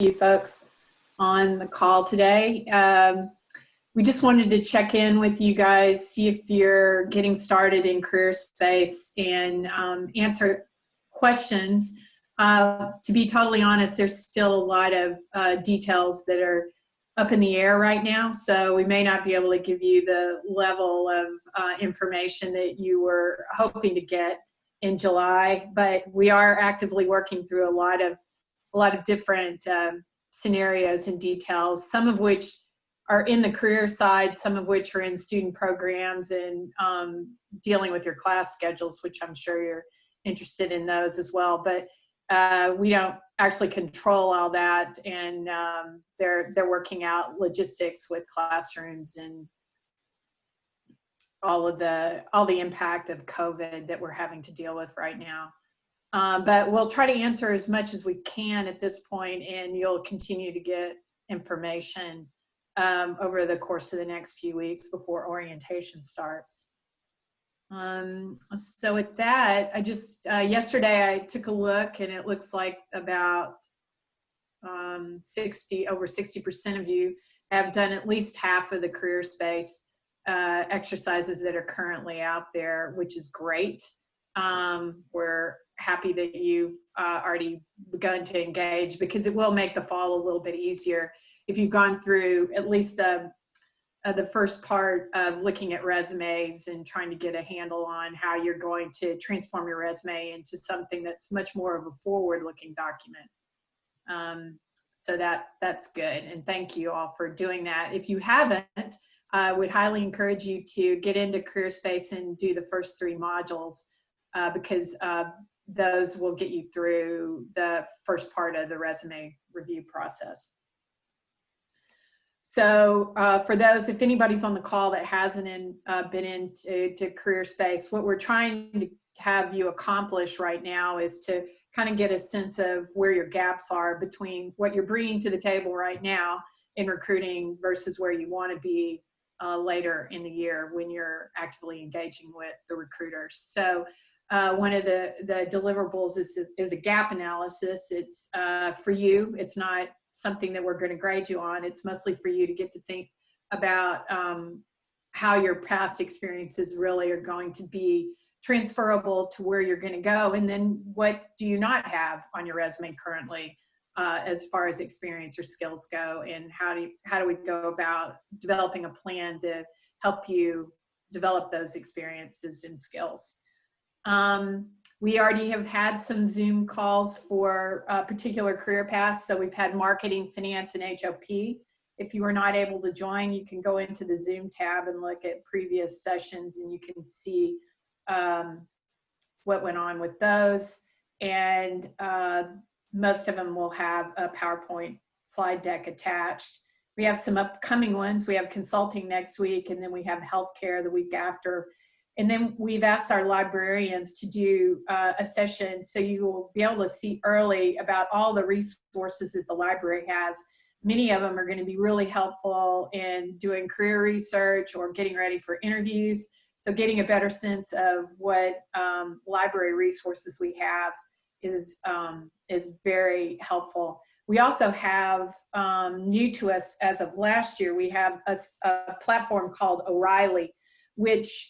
you folks on the call today. We just wanted to check in with you guys, see if you're getting started in Careerspace and answer questions. To be totally honest, there's still a lot of details that are up in the air right now, so we may not be able to give you the level of information that you were hoping to get in July, but we are actively working through a lot of different scenarios and details, some of which are in the career side, some of which are in student programs and dealing with your class schedules, which I'm sure you're interested in those as well. But we don't actually control all that, and they're working out logistics with classrooms and all the impact of COVID that we're having to deal with right now. But we'll try to answer as much as we can at this point, and you'll continue to get information over the course of the next few weeks before orientation starts. So with that, I just, yesterday I took a look, and it looks like about over 60% of you have done at least half of the Careerspace exercises that are currently out there, which is great. We're happy that you've already begun to engage, because it will make the fall a little bit easier if you've gone through at least the first part of looking at resumes and trying to get a handle on how you're going to transform your resume into something that's much more of a forward-looking document. So that's good, and thank you all for doing that. If you haven't, I would highly encourage you to get into Careerspace and do the first 3 modules, because those will get you through the first part of the resume review process. So for those, if anybody's on the call that hasn't been into Careerspace, what we're trying to have you accomplish right now is to kind of get a sense of where your gaps are between what you're bringing to the table right now in recruiting versus where you want to be later in the year when you're actively engaging with the recruiters. So one of the deliverables is a gap analysis. It's for you. It's not something that we're going to grade you on. It's mostly for you to get to think about how your past experiences really are going to be transferable to where you're going to go, and then what do you not have on your resume currently as far as experience or skills go, and how do we go about developing a plan to help you develop those experiences and skills. We already have had some Zoom calls for particular career paths. So we've had marketing, finance, and HOP. If you were not able to join, you can go into the Zoom tab and look at previous sessions, and you can see what went on with those. And most of them will have a PowerPoint slide deck attached. We have some upcoming ones. We have consulting next week, and then we have healthcare the week after. And then we've asked our librarians to do a session so you will be able to see early about all the resources that the library has. Many of them are going to be really helpful in doing career research or getting ready for interviews. So getting a better sense of what library resources we have is very helpful. We also have, new to us as of last year, we have a platform called O'Reilly, which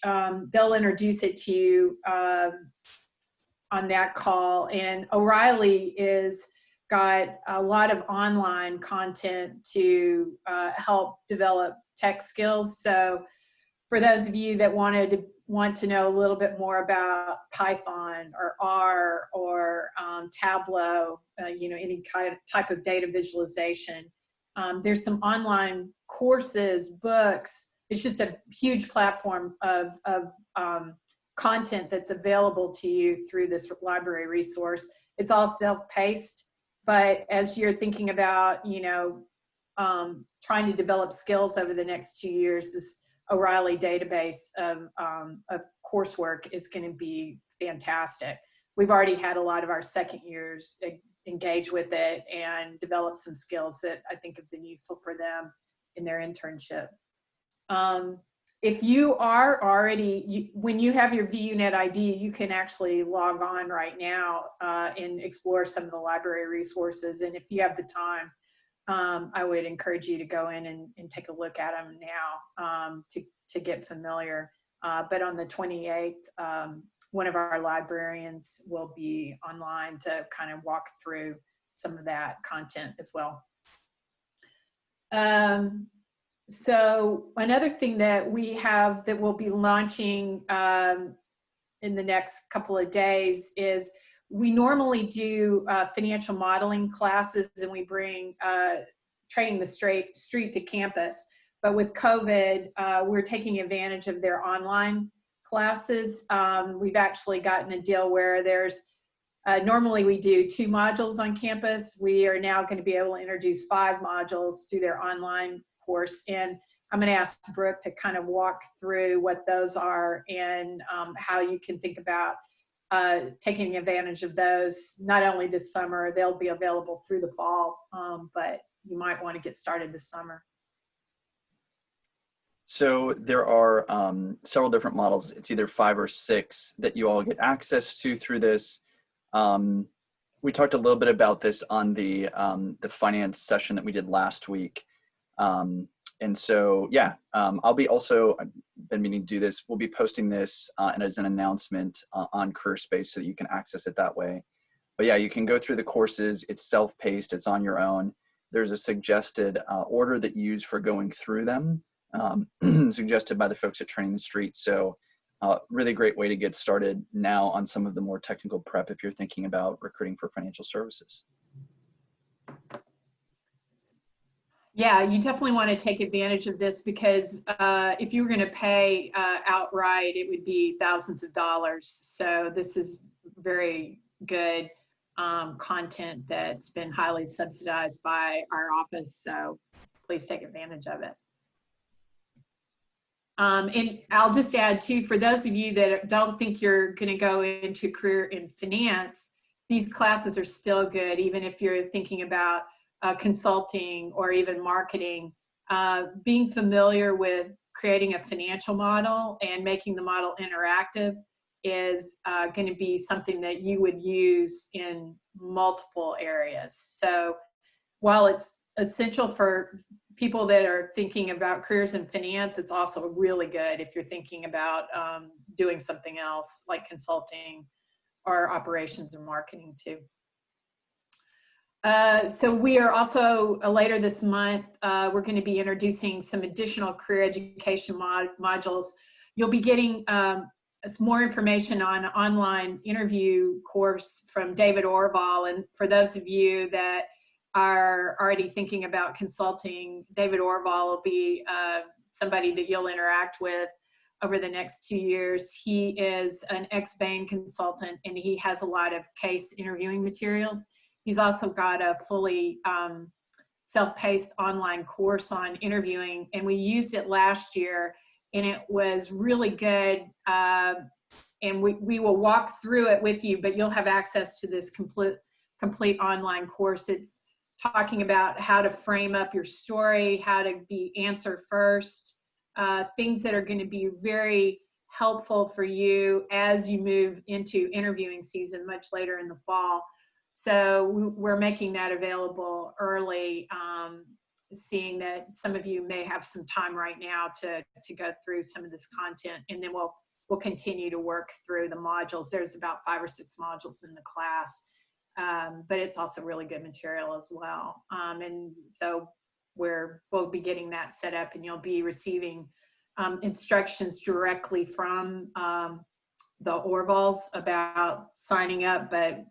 they'll introduce it to you on that call. And O'Reilly is got a lot of online content to help develop tech skills. So for those of you that want to know a little bit more about Python or R or Tableau, any type of data visualization, there's some online courses, books. It's just a huge platform of content that's available to you through this library resource. It's all self-paced, but as you're thinking about, trying to develop skills over the next 2 years, this O'Reilly database of coursework is going to be fantastic. We've already had a lot of our second years engage with it and develop some skills that I think have been useful for them in their internship. if you are already, when you have your VUNet ID, you can actually log on right now and explore some of the library resources. And if you have the time, I would encourage you to go in and take a look at them now to get familiar. But on the 28th, one of our librarians will be online to kind of walk through some of that content as well. So another thing that we have that we'll be launching in the next couple of days is we normally do financial modeling classes, and we bring training the street to campus. But with COVID, we're taking advantage of their online classes. We've actually gotten a deal where there's normally we do 2 modules on campus. We are now going to be able to introduce 5 modules to their online course. And I'm going to ask Brooke to kind of walk through what those are and how you can think about taking advantage of those. Not only this summer, they'll be available through the fall, but you might want to get started this summer. So there are several different models. It's either 5 or 6 that you all get access to through this. We talked a little bit about this on the finance session that we did last week. And so, yeah, I'll be also, I've been meaning to do this. We'll be posting this and as an announcement on Careerspace so that you can access it that way. But yeah, you can go through the courses. It's self-paced. It's on your own. There's a suggested order that you use for going through them, suggested by the folks at Training the Street. So really great way to get started now on some of the more technical prep if you're thinking about recruiting for financial services. Yeah, you definitely want to take advantage of this because if you were going to pay outright, it would be thousands of dollars. So this is very good content that's been highly subsidized by our office. So please take advantage of it. And I'll just add too, for those of you that don't think you're going to go into career in finance, these classes are still good, even if you're thinking about consulting or even marketing. Being familiar with creating a financial model and making the model interactive is going to be something that you would use in multiple areas. So while it's essential for people that are thinking about careers in finance, it's also really good if you're thinking about doing something else like consulting or operations and marketing too. So we are also later this month, we're going to be introducing some additional career education modules. You'll be getting more information on an online interview course from David Orval. And for those of you that are already thinking about consulting, David Orval will be somebody that you'll interact with over the next 2 years. He is an ex-Bain consultant, and he has a lot of case interviewing materials. He's also got a fully self-paced online course on interviewing, and we used it last year, and it was really good. And we will walk through it with you, but you'll have access to this complete online course. It's talking about how to frame up your story, how to be answer first, things that are going to be very helpful for you as you move into interviewing season much later in the fall. So we're making that available early, seeing that some of you may have some time right now to go through some of this content, and then we'll continue to work through the modules. There's about 5 or 6 modules in the class, but it's also really good material as well. And so we'll be getting that set up, and you'll be receiving instructions directly from the Orvals about signing up, but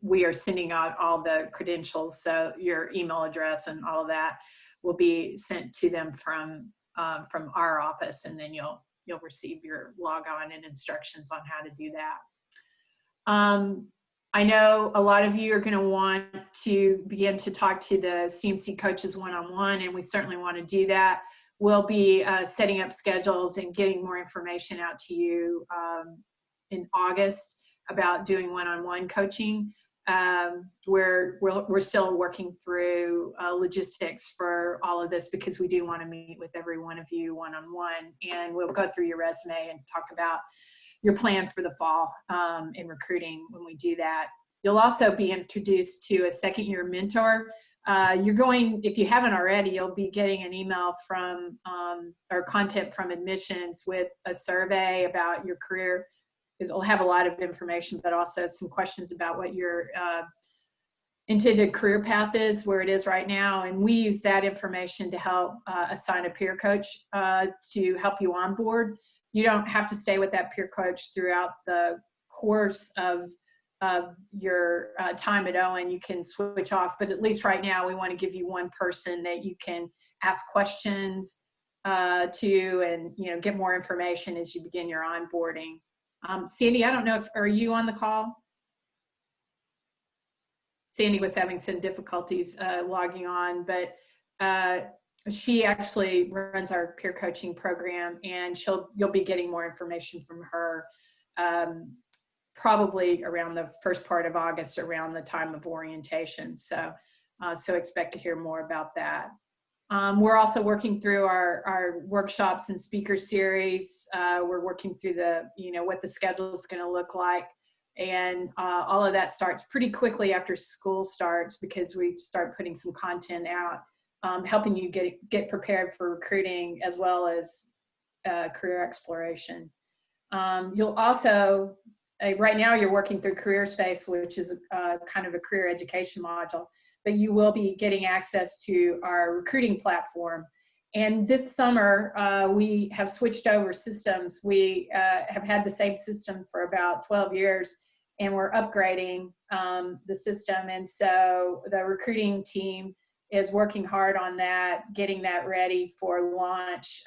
we are sending out all the credentials, so your email address and all of that will be sent to them from our office, and then you'll receive your logon and instructions on how to do that. I know a lot of you are going to want to begin to talk to the CMC coaches one-on-one, and we certainly want to do that. We'll be setting up schedules and getting more information out to you in August about doing one-on-one coaching. we're still working through logistics for all of this, because we do want to meet with every one of you one-on-one, and we'll go through your resume and talk about your plan for the fall in recruiting when we do that. You'll also be introduced to a second-year mentor. If you haven't already, you'll be getting an email from or content from admissions with a survey about your career. It'll have a lot of information, but also some questions about what your intended career path is, where it is right now. And we use that information to help assign a peer coach to help you onboard. You don't have to stay with that peer coach throughout the course of your time at Owen. You can switch off, but at least right now we want to give you one person that you can ask questions to, and get more information as you begin your onboarding. Sandy, I don't know are you on the call? Sandy was having some difficulties logging on, but she actually runs our peer coaching program, and you'll be getting more information from her probably around the first part of August, around the time of orientation. So expect to hear more about that. We're also working through our workshops and speaker series. We're working through what the schedule is going to look like. And all of that starts pretty quickly after school starts, because we start putting some content out, helping you get prepared for recruiting as well as career exploration. You'll also, right now you're working through Careerspace, which is kind of a career education module, but you will be getting access to our recruiting platform. And this summer, we have switched over systems. We have had the same system for about 12 years, and we're upgrading the system. And so the recruiting team is working hard on that, getting that ready for launch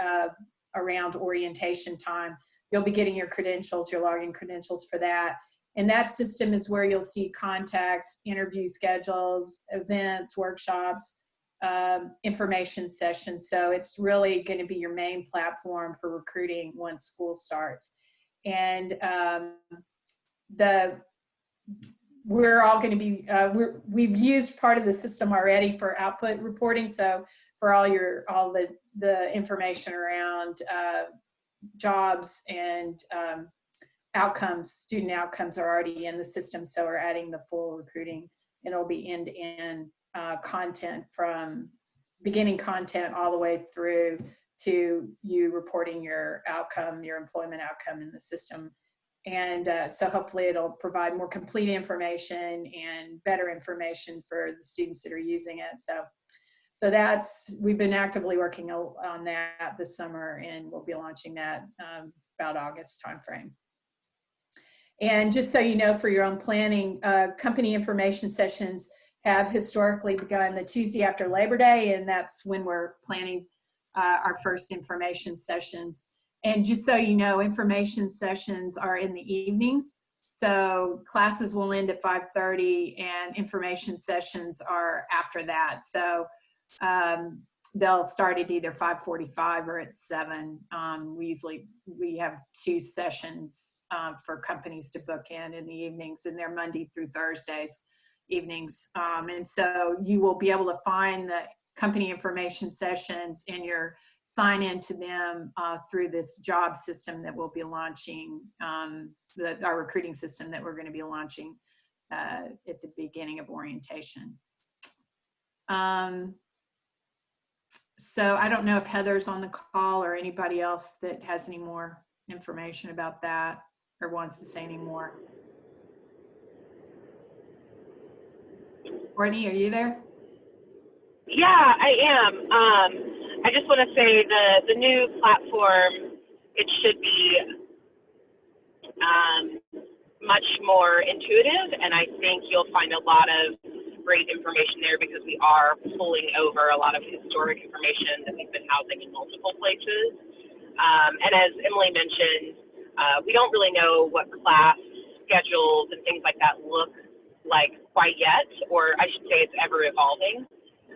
around orientation time. You'll be getting your credentials, your login credentials for that. And that system is where you'll see contacts, interview schedules, events, workshops, information sessions. So it's really going to be your main platform for recruiting once school starts. And we're all going to be, we've used part of the system already for output reporting. So for all the information around jobs and outcomes, student outcomes are already in the system. So we're adding the full recruiting, and it'll be end-to-end content, from beginning content all the way through to you reporting your outcome, your employment outcome in the system. And so hopefully it'll provide more complete information and better information for the students that are using it. So we've been actively working on that this summer, and we'll be launching that about August timeframe. And just so you know, for your own planning, company information sessions have historically begun the Tuesday after Labor Day, and that's when we're planning our first information sessions. And just so you know, information sessions are in the evenings. So classes will end at 5:30, and information sessions are after that. So they'll start at either 5:45 or at 7. We have 2 sessions for companies to book in the evenings, and they're Monday through Thursdays evenings. And so you will be able to find the company information sessions and your sign into them through this job system that we'll be launching, our recruiting system that we're going to be launching at the beginning of orientation. So I don't know if Heather's on the call or anybody else that has any more information about that or wants to say any more. Courtney, are you there? Yeah, I am. I just want to say the new platform, it should be much more intuitive, and I think you'll find a lot of great information there, because we are pulling over a lot of historic information that we've been housing in multiple places. And as Emily mentioned, we don't really know what class schedules and things like that look like quite yet, or I should say it's ever evolving.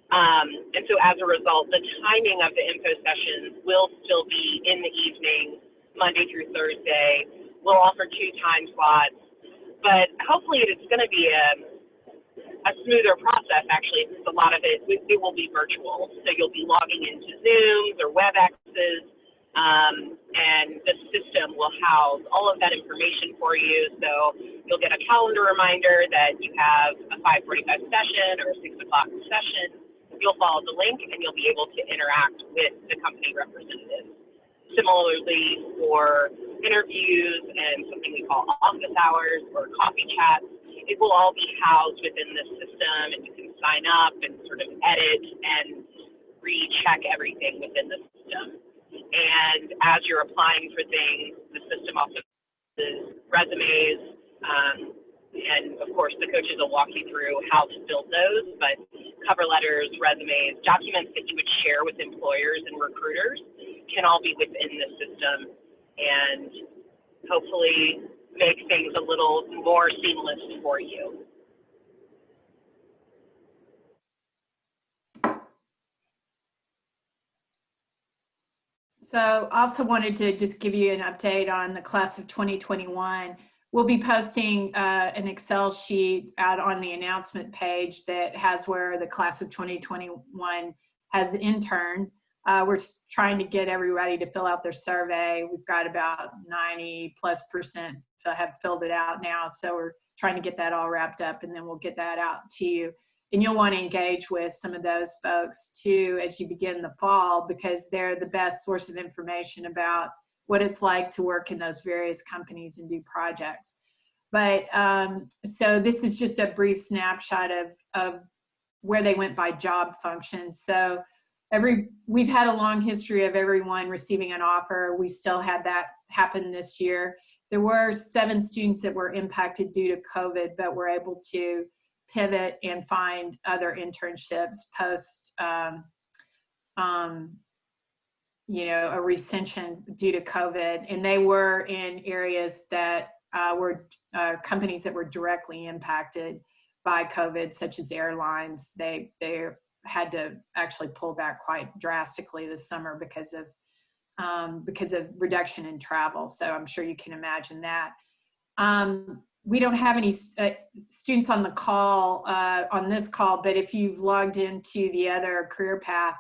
And so as a result, the timing of the info sessions will still be in the evening, Monday through Thursday. We'll offer 2 time slots, but hopefully it's going to be a smoother process, actually, because a lot of it will be virtual. So you'll be logging into Zooms or WebExes, and the system will house all of that information for you. So you'll get a calendar reminder that you have a 5:45 session or a 6 o'clock session. You'll follow the link and you'll be able to interact with the company representatives. Similarly, for interviews and something we call office hours or coffee chats, it will all be housed within this system, and you can sign up and sort of edit and recheck everything within the system. And as you're applying for things, the system also uses resumes, and of course the coaches will walk you through how to build those, but cover letters, resumes, documents that you would share with employers and recruiters can all be within the system, and hopefully make things a little more seamless for you. So also wanted to just give you an update on the class of 2021. We'll be posting an Excel sheet out on the announcement page that has where the class of 2021 has interned. We're trying to get everybody to fill out their survey. We've got about 90+% have filled it out now. So we're trying to get that all wrapped up, and then we'll get that out to you. And you'll want to engage with some of those folks too as you begin the fall, because they're the best source of information about what it's like to work in those various companies and do projects. But so this is just a brief snapshot of where they went by job function. So we've had a long history of everyone receiving an offer. We still had that happen this year. There were 7 students that were impacted due to COVID, but were able to pivot and find other internships post, you know, a recension due to COVID. And they were in areas that were companies that were directly impacted by COVID, such as airlines. They had to actually pull back quite drastically this summer because of reduction in travel. So I'm sure you can imagine that. We don't have any students on the call, on this call, but if you've logged into the other career path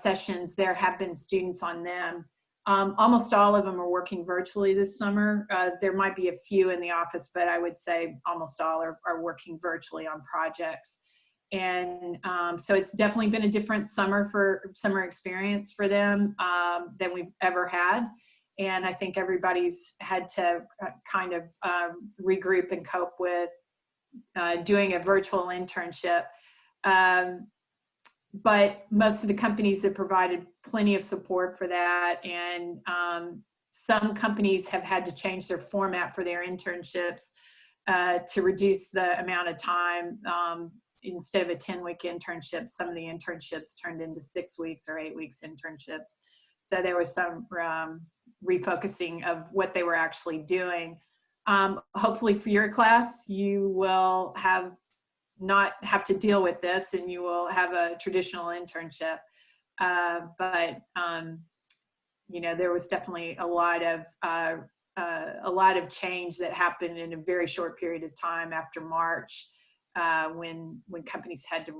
sessions, there have been students on them. Almost all of them are working virtually this summer. There might be a few in the office, but I would say almost all are working virtually on projects. And so it's definitely been a different summer experience for them than we've ever had. And I think everybody's had to kind of regroup and cope with doing a virtual internship. But most of the companies have provided plenty of support for that. And some companies have had to change their format for their internships to reduce the amount of time. Instead of a 10-week internship, some of the internships turned into 6 weeks or 8 weeks internships. So there was some refocusing of what they were actually doing. Hopefully for your class, you will not have to deal with this, and you will have a traditional internship. But you know, there was definitely a lot of change that happened in a very short period of time after March, when companies had to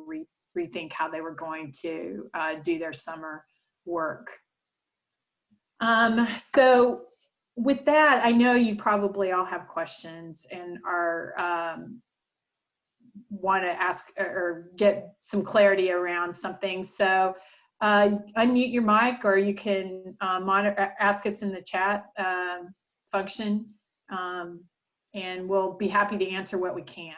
rethink how they were going to do their summer work. So with that, I know you probably all have questions and are want to ask or get some clarity around something. So unmute your mic, or you can ask us in the chat function, and we'll be happy to answer what we can.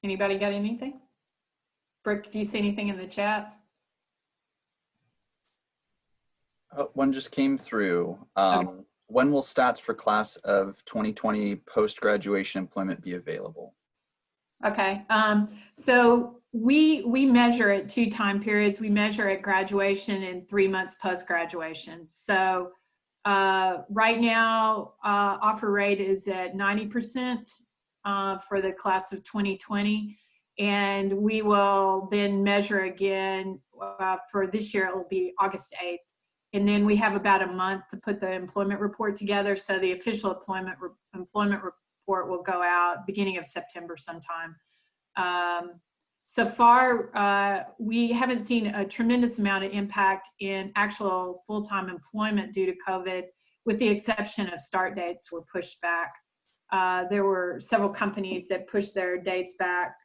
Anybody got anything? Brooke, do you see anything in the chat? One just came through. Okay. When will stats for class of 2020 post-graduation employment be available? Okay, so we measure at 2 time periods. We measure at graduation and 3 months post-graduation. So Right now, offer rate is at 90% for the class of 2020. And we will then measure again for this year, it will be August 8th. And then we have about a month to put the employment report together. So the official employment report will go out beginning of September sometime. So far, we haven't seen a tremendous amount of impact in actual full-time employment due to COVID, with the exception of start dates were pushed back. There were several companies that pushed their dates back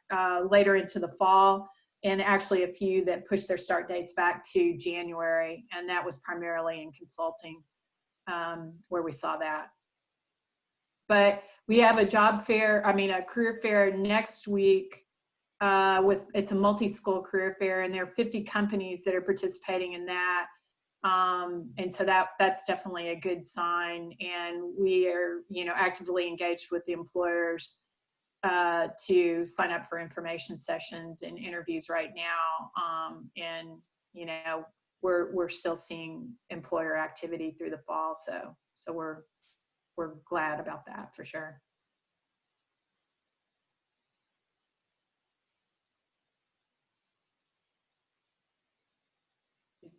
later into the fall, and actually a few that pushed their start dates back to January, and that was primarily in consulting where we saw that. But we have a a career fair next week. It's a multi-school career fair, and there are 50 companies that are participating in that. And so that's definitely a good sign. And we are, actively engaged with the employers to sign up for information sessions and interviews right now. And, we're still seeing employer activity through the fall. So we're glad about that for sure.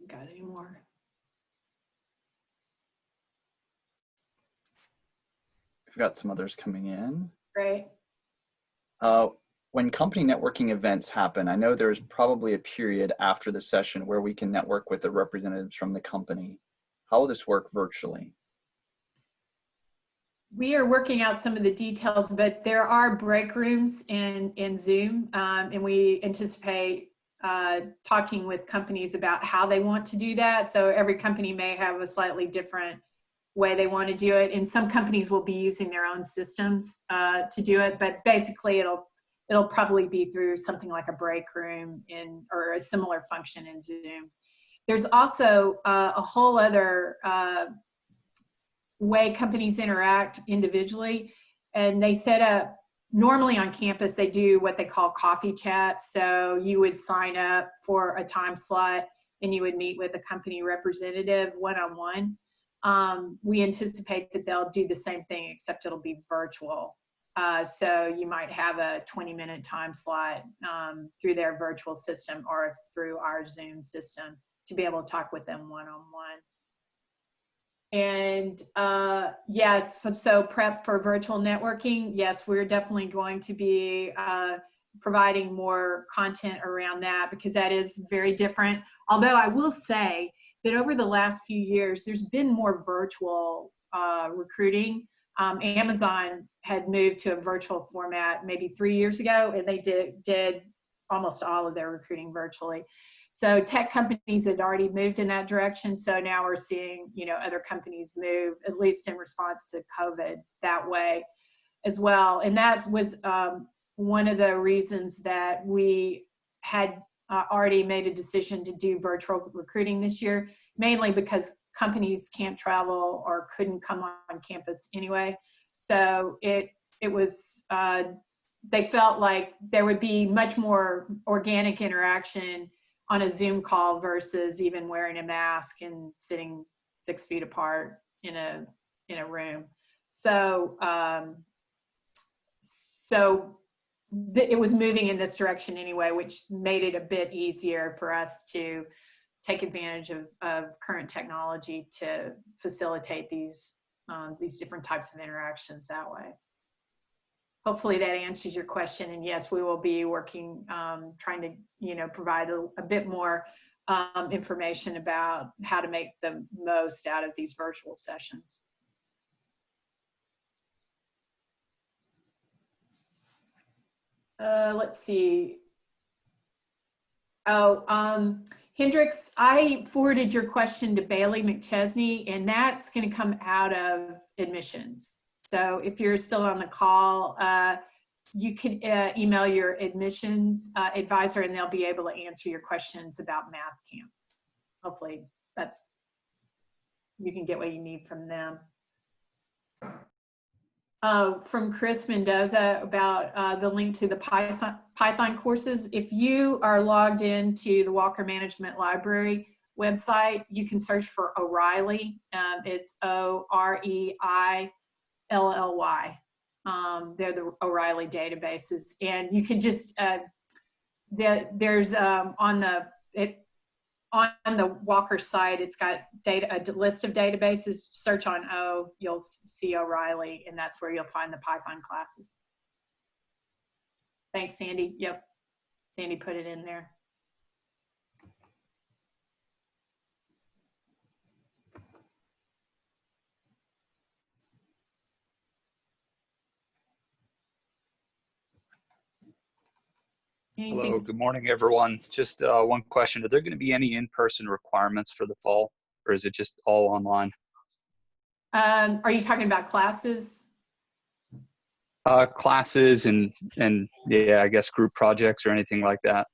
Got any more? We've got some others coming in. Great. When company networking events happen, I know there's probably a period after the session where we can network with the representatives from the company. How will this work virtually? We are working out some of the details, but there are break rooms in Zoom, and we anticipate talking with companies about how they want to do that. So every company may have a slightly different way they want to do it, and some companies will be using their own systems to do it, but basically it'll probably be through something like a break room or a similar function in Zoom. There's also a whole other way companies interact individually, and they set up, normally on campus, they do what they call coffee chats. So you would sign up for a time slot and you would meet with a company representative one-on-one. We anticipate that they'll do the same thing, except it'll be virtual. So you might have a 20-minute time slot through their virtual system or through our Zoom system to be able to talk with them one-on-one. And yes, so prep for virtual networking. Yes, we're definitely going to be providing more content around that, because that is very different. Although I will say that over the last few years, there's been more virtual recruiting. Amazon had moved to a virtual format maybe 3 years ago, and they did almost all of their recruiting virtually. So tech companies had already moved in that direction. So now we're seeing, other companies move, at least in response to COVID, that way as well. And that was one of the reasons that we had already made a decision to do virtual recruiting this year, mainly because companies can't travel or couldn't come on campus anyway. So it was, they felt like there would be much more organic interaction on a Zoom call versus even wearing a mask and sitting 6 feet apart in a room. So it was moving in this direction anyway, which made it a bit easier for us to take advantage of current technology to facilitate these different types of interactions that way. Hopefully that answers your question. And yes, we will be working, trying to, provide a bit more information about how to make the most out of these virtual sessions. Let's see. Hendrix, I forwarded your question to Bailey McChesney, and that's going to come out of admissions. So if you're still on the call, you could email your admissions advisor, and they'll be able to answer your questions about Math Camp. Hopefully you can get what you need from them. From Chris Mendoza about the link to the Python courses. If you are logged into the Walker Management Library, website, you can search for O'Reilly. It's Oreilly. They're the O'Reilly databases, and you can just there's on the Walker site, it's got a list of databases. Search on O, you'll see O'Reilly, and that's where you'll find the Python classes. Thanks, Sandy. Yep, Sandy put it in there. Hello, good morning, everyone. Just one question. Are there going to be any in-person requirements for the fall, or is it just all online? Are you talking about classes? Classes and yeah, I guess group projects or anything like that.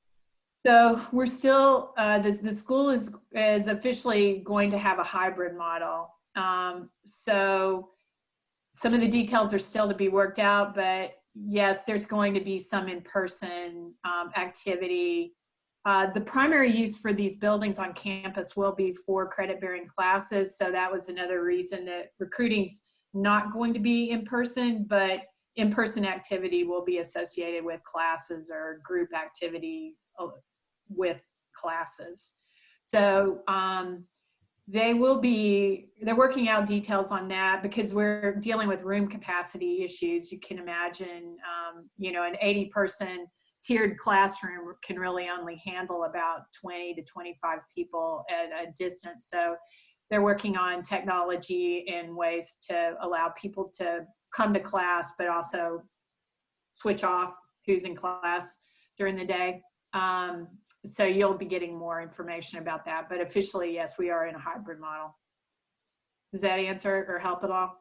So we're still, the school is officially going to have a hybrid model. So some of the details are still to be worked out, but yes, there's going to be some in-person activity. The primary use for these buildings on campus will be for credit-bearing classes. So that was another reason that recruiting's not going to be in person, but in-person activity will be associated with classes or group activity with classes. So they're working out details on that because we're dealing with room capacity issues. You can imagine, you know, an 80-person tiered classroom can really only handle about 20 to 25 people at a distance. So they're working on technology and ways to allow people to come to class, but also switch off who's in class during the day. So you'll be getting more information about that, but officially, yes, we are in a hybrid model. Does that answer or help at all?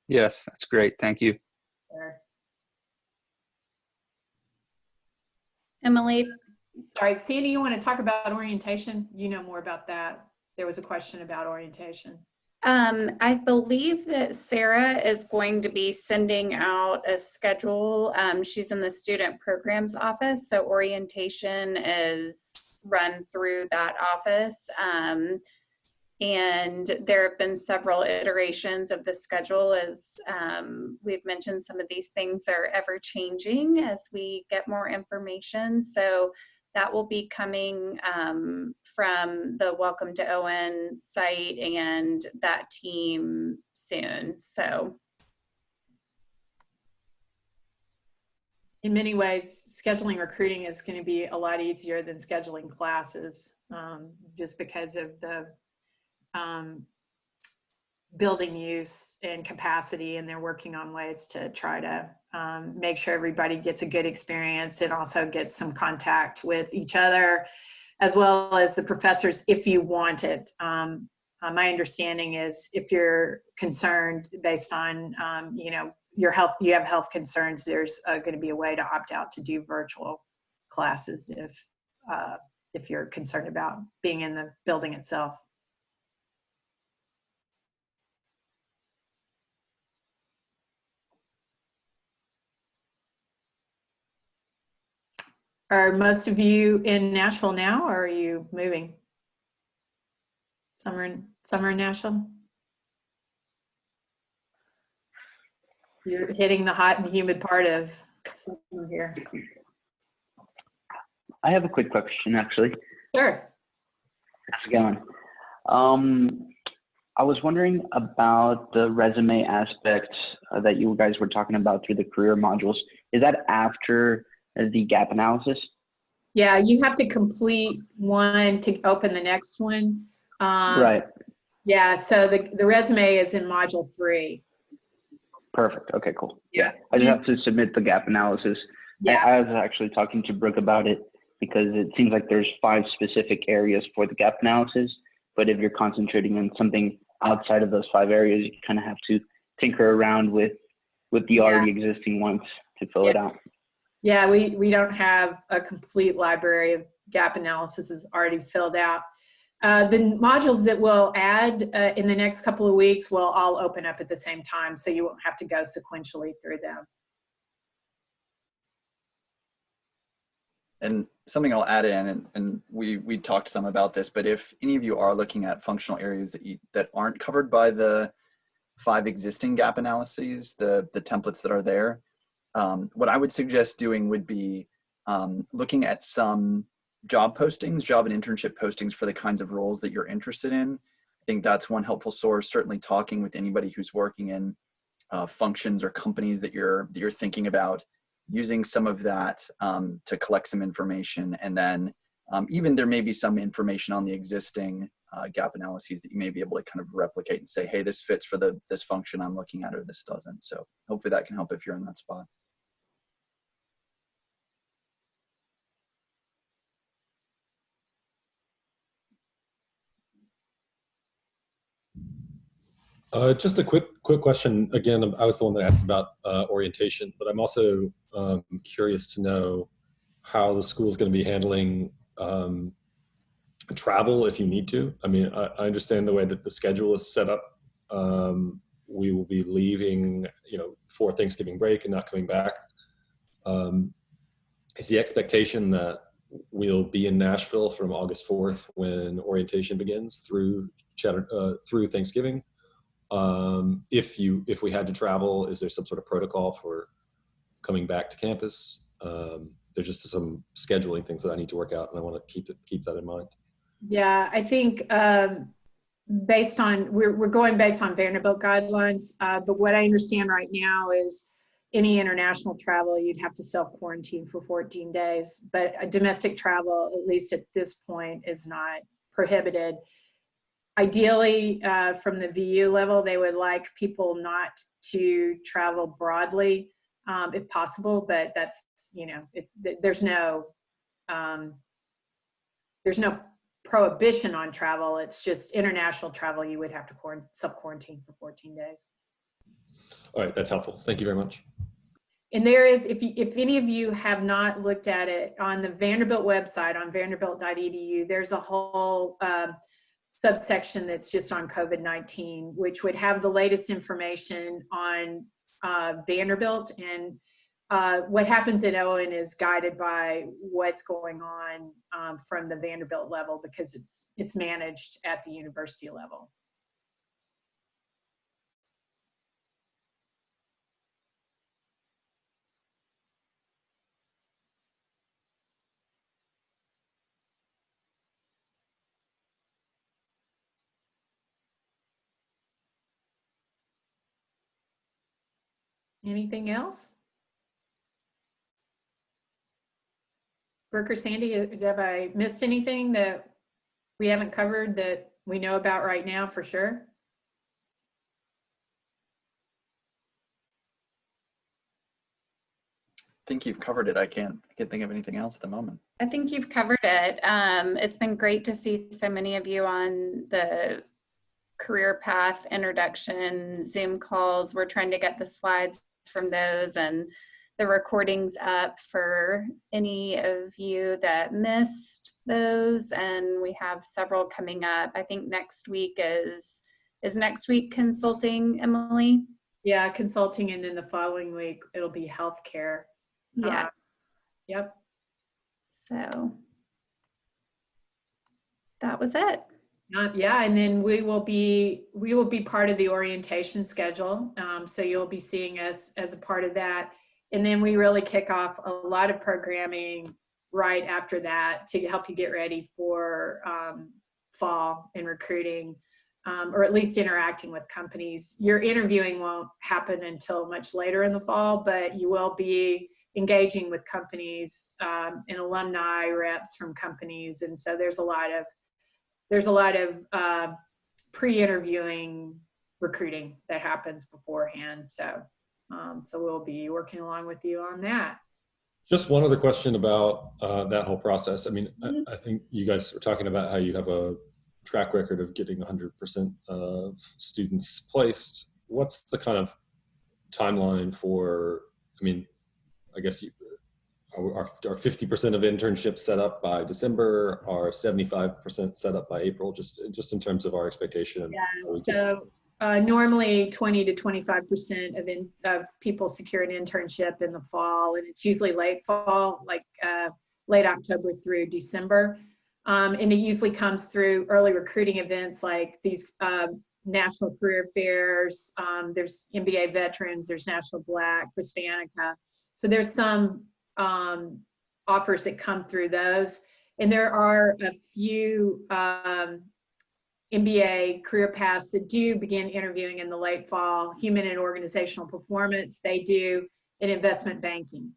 Yes, that's great. Thank you. Sure. Emily. Sorry, Sandy, you want to talk about orientation? You know more about that. There was a question about orientation. I believe that Sarah is going to be sending out a schedule. She's in the student programs office, so orientation is run through that office. And there have been several iterations of the schedule as we've mentioned, some of these things are ever changing as we get more information. So that will be coming from the Welcome to Owen site and that team soon. So in many ways, scheduling recruiting is going to be a lot easier than scheduling classes, just because of the building use and capacity, and they're working on ways to try to make sure everybody gets a good experience and also gets some contact with each other as well as the professors if you want it. My understanding is if you're concerned based on you know, your health, you have health concerns, there's going to be a way to opt out to do virtual classes if you're concerned about being in the building itself. Are most of you in Nashville now, or are you moving? Some are in Nashville? You're hitting the hot and humid part of summer here. I have a quick question, actually. Sure. How's it going? I was wondering about the resume aspects that you guys were talking about through the career modules. Is that after the gap analysis? Yeah, you have to complete one to open the next one. Right. Yeah, so the resume is in module 3. Perfect. Okay, cool. Yeah. I just have to submit the gap analysis. Yeah. I was actually talking to Brooke about it because it seems like there's 5 specific areas for the gap analysis, but if you're concentrating on something outside of those 5 areas, you kind of have to tinker around with the already existing ones to fill it out. Yeah, we don't have a complete library of gap analysis is already filled out. The modules that we'll add in the next couple of weeks will all open up at the same time, so you won't have to go sequentially through them. And something I'll add in, and we talked some about this, but if any of you are looking at functional areas that aren't covered by the 5 existing gap analyses, the templates that are there, what I would suggest doing would be looking at some job postings, job and internship postings for the kinds of roles that you're interested in. I think that's one helpful source. Certainly talking with anybody who's working in functions or companies that you're thinking about, using some of that to collect some information. And then even there may be some information on the existing gap analyses that you may be able to kind of replicate and say, hey, this fits for this function I'm looking at, or this doesn't. So hopefully that can help if you're in that spot. Just a quick question. Again, I was the one that asked about orientation, but I'm also curious to know how the school is going to be handling travel if you need to. I mean, I understand the way that the schedule is set up. We will be leaving, for Thanksgiving break and not coming back. Is the expectation that we'll be in Nashville from August 4th when orientation begins through Thanksgiving? If we had to travel, is there some sort of protocol for coming back to campus? There's just some scheduling things that I need to work out, and I want to keep that in mind. Yeah, I think based on we're going based on Vanderbilt guidelines, but what I understand right now is any international travel you'd have to self-quarantine for 14 days, but domestic travel, at least at this point, is not prohibited. Ideally, from the VU level, they would like people not to travel broadly, if possible. But that's, there's no prohibition on travel. It's just international travel. You would have to self-quarantine for 14 days. All right, that's helpful. Thank you very much. And there is, if any of you have not looked at it, on the Vanderbilt website, on vanderbilt.edu, there's a whole subsection that's just on COVID-19, which would have the latest information on Vanderbilt. And what happens at Owen is guided by what's going on from the Vanderbilt level, because it's managed at the university level. Anything else? Brooke or Sandy, have I missed anything that we haven't covered that we know about right now for sure? I think you've covered it. I can't think of anything else at the moment. I think you've covered it. It's been great to see so many of you on the career path introduction Zoom calls. We're trying to get the slides from those and the recordings up for any of you that missed those, and we have several coming up. I think next week is next week consulting, Emily? Yeah, consulting, and then the following week it'll be healthcare. Yeah. Yep. So that was it. Yeah, and then we will be part of the orientation schedule. So you'll be seeing us as a part of that. And then we really kick off a lot of programming right after that to help you get ready for fall and recruiting, or at least interacting with companies. Your interviewing won't happen until much later in the fall, but you will be engaging with companies and alumni reps from companies. And so there's a lot of pre-interviewing recruiting that happens beforehand. So we'll be working along with you on that. Just one other question about that whole process. I mean, I think you guys were talking about how you have a track record of getting 100% of students placed. What's the kind of timeline for, I mean, I guess are 50% of internships set up by December? Are 75% set up by April? Just in terms of our expectation. Yeah. So normally 20 to 25% of people secure an internship in the fall, and it's usually late fall, like late October through December. And it usually comes through early recruiting events like these national career fairs. There's MBA veterans, there's National Black, Christianica. So there's some offers that come through those. And there are a few MBA career paths that do begin interviewing in the late fall. Human and organizational performance, they do in investment banking.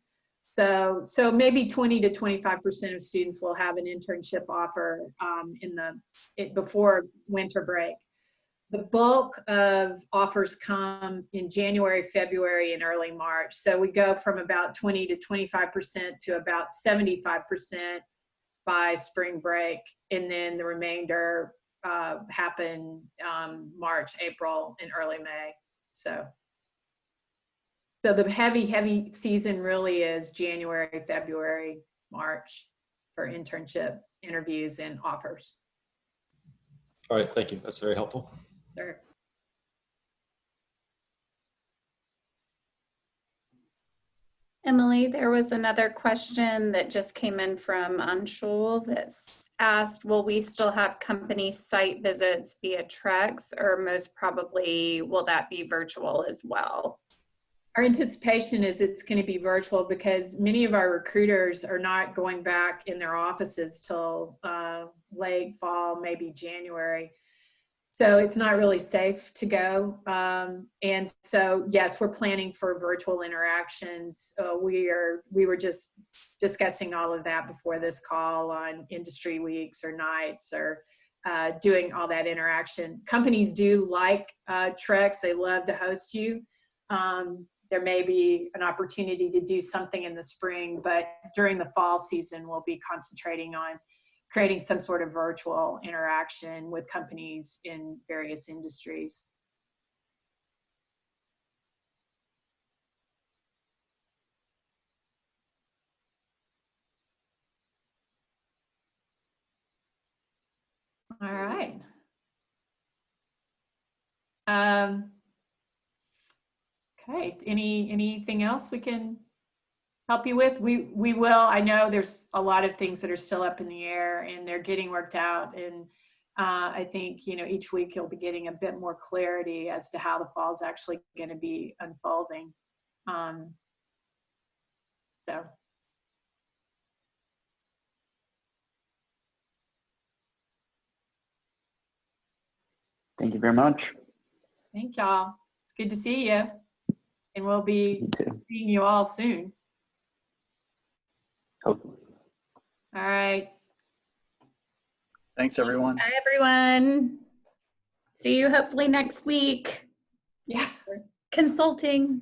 So maybe 20 to 25% of students will have an internship offer before winter break. The bulk of offers come in January, February, and early March. So we go from about 20 to 25% to about 75% by spring break, and then the remainder happen March, April, and early May. So the heavy season really is January, February, March for internship interviews and offers. All right, thank you. That's very helpful. Sure. Emily, there was another question that just came in from Anshul that's asked, will we still have company site visits via Trex, or most probably will that be virtual as well? Our anticipation is it's going to be virtual because many of our recruiters are not going back in their offices till late fall, maybe January. So it's not really safe to go. And so, yes, we're planning for virtual interactions. We were just discussing all of that before this call on industry weeks or nights or doing all that interaction. Companies do like Trex. They love to host you. There may be an opportunity to do something in the spring, but during the fall season, we'll be concentrating on creating some sort of virtual interaction with companies in various industries. All right. Okay, anything else we can help you with? We will. I know there's a lot of things that are still up in the air and they're getting worked out. And I think, each week you'll be getting a bit more clarity as to how the fall is actually going to be unfolding. So. Thank you very much. Thank y'all. It's good to see you. And we'll be seeing you all soon. Hopefully. All right. Thanks, everyone. Bye, everyone. See you hopefully next week. Yeah. Consulting.